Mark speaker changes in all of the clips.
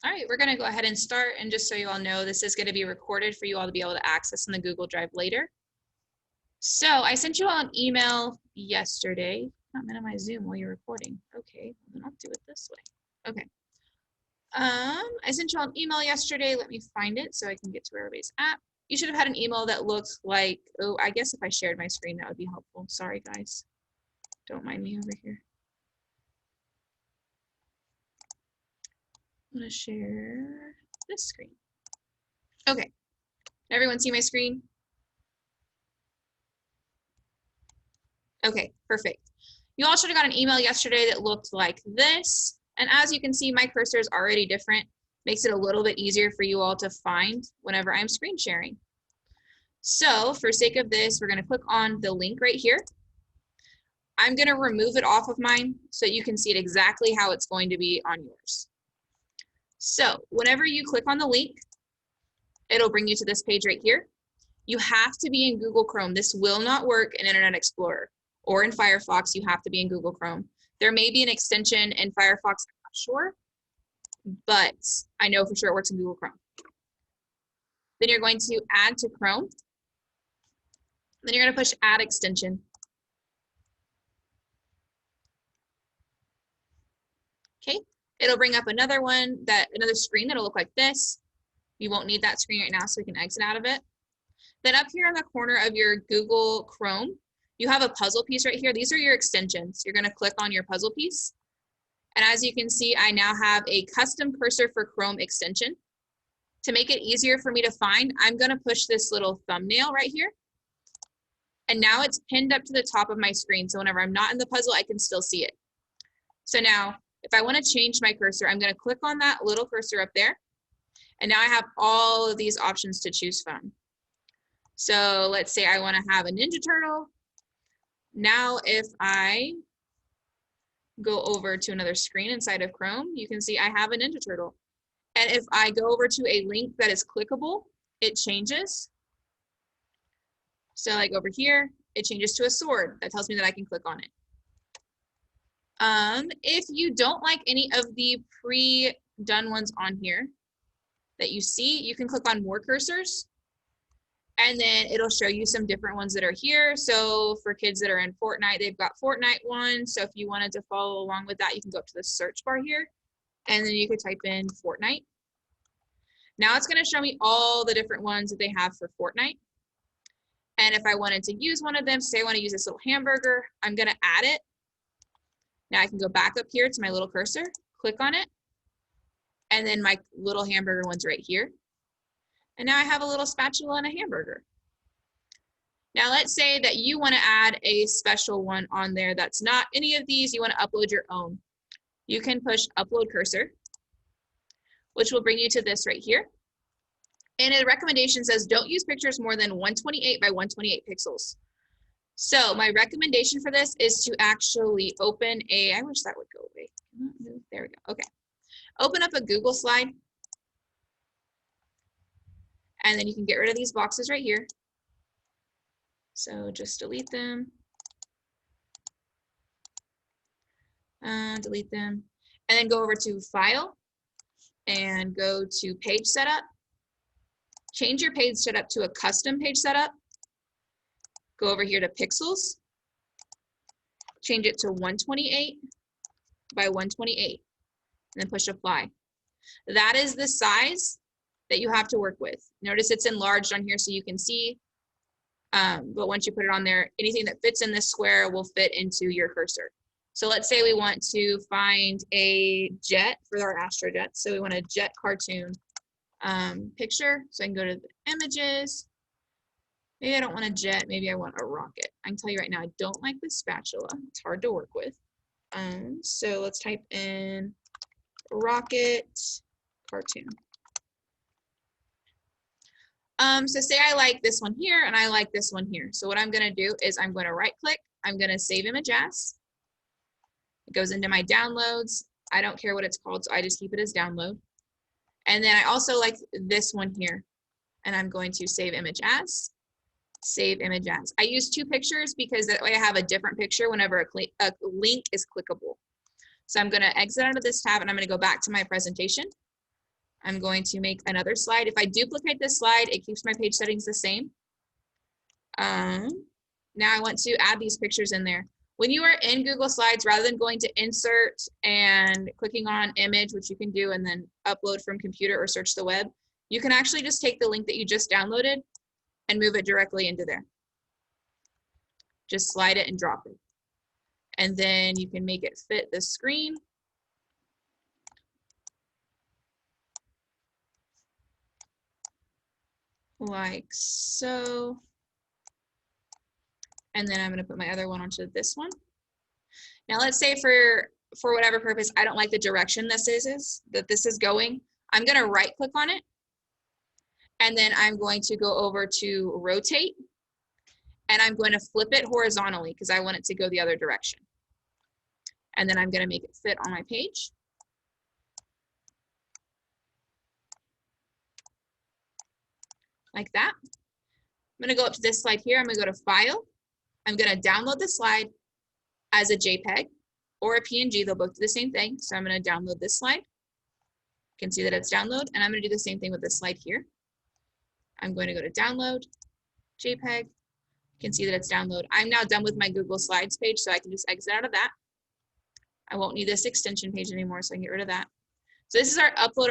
Speaker 1: All right, we're going to go ahead and start. And just so you all know, this is going to be recorded for you all to be able to access in the Google Drive later. So I sent you all an email yesterday. Not minimize Zoom while you're recording. Okay, then I'll do it this way. Okay. I sent you all an email yesterday. Let me find it so I can get to where everybody's at. You should have had an email that looked like, oh, I guess if I shared my screen, that would be helpful. Sorry, guys. Don't mind me over here. I'm going to share this screen. Okay. Everyone see my screen? Okay, perfect. You all should have got an email yesterday that looked like this. And as you can see, my cursor is already different. Makes it a little bit easier for you all to find whenever I'm screen sharing. So for sake of this, we're going to click on the link right here. I'm going to remove it off of mine so you can see it exactly how it's going to be on yours. So whenever you click on the link, it'll bring you to this page right here. You have to be in Google Chrome. This will not work in Internet Explorer or in Firefox. You have to be in Google Chrome. There may be an extension in Firefox, I'm not sure, but I know for sure it works in Google Chrome. Then you're going to add to Chrome. Then you're going to push add extension. Okay, it'll bring up another screen that'll look like this. You won't need that screen right now, so we can exit out of it. Then up here in the corner of your Google Chrome, you have a puzzle piece right here. These are your extensions. You're going to click on your puzzle piece. And as you can see, I now have a custom cursor for Chrome extension. To make it easier for me to find, I'm going to push this little thumbnail right here. And now it's pinned up to the top of my screen. So whenever I'm not in the puzzle, I can still see it. So now, if I want to change my cursor, I'm going to click on that little cursor up there. And now I have all of these options to choose from. So let's say I want to have a Ninja Turtle. Now if I go over to another screen inside of Chrome, you can see I have a Ninja Turtle. And if I go over to a link that is clickable, it changes. So like over here, it changes to a sword. That tells me that I can click on it. If you don't like any of the pre-done ones on here that you see, you can click on more cursors. And then it'll show you some different ones that are here. So for kids that are in Fortnite, they've got Fortnite one. So if you wanted to follow along with that, you can go up to the search bar here, and then you could type in Fortnite. Now it's going to show me all the different ones that they have for Fortnite. And if I wanted to use one of them, say I want to use this little hamburger, I'm going to add it. Now I can go back up here to my little cursor, click on it, and then my little hamburger one's right here. And now I have a little spatula and a hamburger. Now let's say that you want to add a special one on there that's not any of these, you want to upload your own. You can push upload cursor, which will bring you to this right here. And a recommendation says don't use pictures more than 128 by 128 pixels. So my recommendation for this is to actually open I wish that would go away. There we go, okay. Open up a Google slide. And then you can get rid of these boxes right here. So just delete them. Delete them. And then go over to File and go to Page Setup. Change your page setup to a custom page setup. Go over here to Pixels. Change it to 128 by 128. And then push Apply. That is the size that you have to work with. Notice it's enlarged on here so you can see, but once you put it on there, anything that fits in this square will fit into your cursor. So let's say we want to find a jet for our Astro Jets. So we want a jet cartoon picture. So I can go to the images. Maybe I don't want a jet, maybe I want a rocket. I can tell you right now, I don't like this spatula. It's hard to work with. So let's type in rocket cartoon. So say I like this one here and I like this one here. So what I'm going to do is I'm going to right click. I'm going to save image as. It goes into my downloads. I don't care what it's called, so I just keep it as download. And then I also like this one here. And I'm going to save image as. Save image as. I use two pictures because that way I have a different picture whenever a link is clickable. So I'm going to exit out of this tab and I'm going to go back to my presentation. I'm going to make another slide. If I duplicate this slide, it keeps my page settings the same. Now I want to add these pictures in there. When you are in Google Slides, rather than going to insert and clicking on image, which you can do and then upload from computer or search the web, you can actually just take the link that you just downloaded and move it directly into there. Just slide it and drop it. And then you can make it fit the screen. Like so. And then I'm going to put my other one onto this one. Now let's say for whatever purpose, I don't like the direction this is going. I'm going to right click on it. And then I'm going to go over to rotate. And I'm going to flip it horizontally because I want it to go the other direction. And then I'm going to make it fit on my page. Like that. I'm going to go up to this slide here. I'm going to go to File. I'm going to download the slide as a JPEG or a PNG. They'll both do the same thing. So I'm going to download this slide. You can see that it's download. And I'm going to do the same thing with this slide here. I'm going to go to Download, JPEG. You can see that it's download. I'm now done with my Google Slides page, so I can just exit out of that. I won't need this extension page anymore, so I can get rid of that. So this is our upload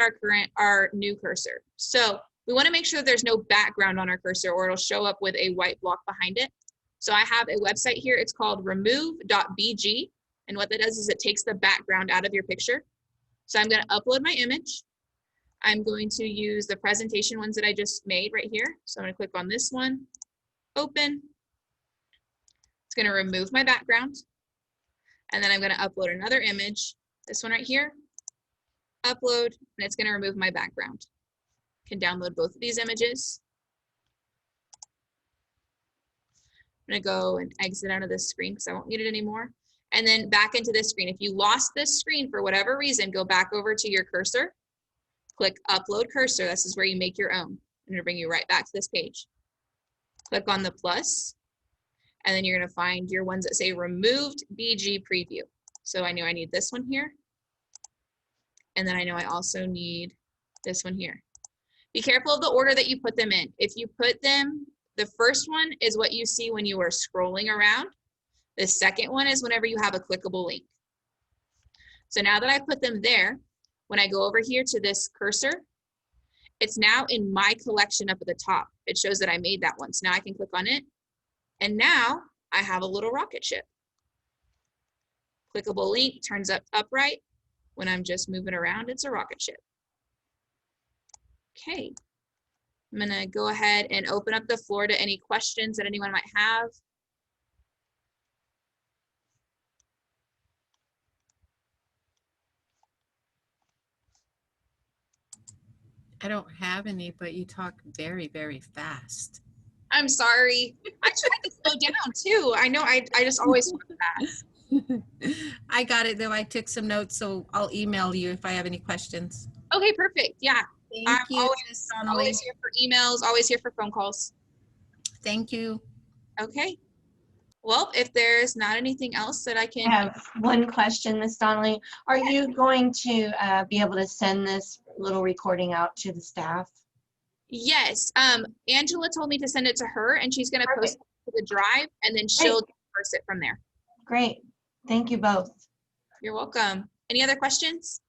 Speaker 1: our new cursor. So we want to make sure there's no background on our cursor or it'll show up with a white block behind it. So I have a website here. It's called remove.bg. And what that does is it takes the background out of your picture. So I'm going to upload my image. I'm going to use the presentation ones that I just made right here. So I'm going to click on this one, open. It's going to remove my background. And then I'm going to upload another image, this one right here, upload, and it's going to remove my background. Can download both of these images. I'm going to go and exit out of this screen because I won't need it anymore. And then back into this screen. If you lost this screen for whatever reason, go back over to your cursor, click Upload Cursor. This is where you make your own. And it'll bring you right back to this page. Click on the plus, and then you're going to find your ones that say Removed BG Preview. So I know I need this one here. And then I know I also need this one here. Be careful of the order that you put them in. If you put them, the first one is what you see when you are scrolling around. The second one is whenever you have a clickable link. So now that I put them there, when I go over here to this cursor, it's now in my collection up at the top. It shows that I made that one. So now I can click on it. And now I have a little rocket ship. Clickable link turns up upright. When I'm just moving around, it's a rocket ship. Okay. I'm going to go ahead and open up the floor to any questions that anyone might have.
Speaker 2: I don't have any, but you talk very, very fast.
Speaker 1: I'm sorry. I tried to slow down too. I know I just always talk fast.
Speaker 2: I got it though. I took some notes, so I'll email you if I have any questions.
Speaker 1: Okay, perfect. Yeah.
Speaker 2: Thank you,
Speaker 1: always here for emails, always here for phone calls.
Speaker 2: Thank you.
Speaker 1: Okay. Well, if there's not anything else that I can...
Speaker 3: I have one question, Ms. Donnelly. Are you going to be able to send this little recording out to the staff?
Speaker 1: Yes. Angela told me to send it to her, and she's going to post it to the drive, and then she'll disperse it from there.
Speaker 3: Great. Thank you both.
Speaker 1: You're welcome. Any other questions?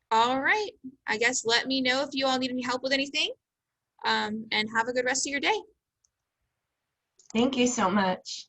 Speaker 1: All right. I guess let me know if you all need any help with anything. And have a good rest of your day.
Speaker 3: Thank you so much.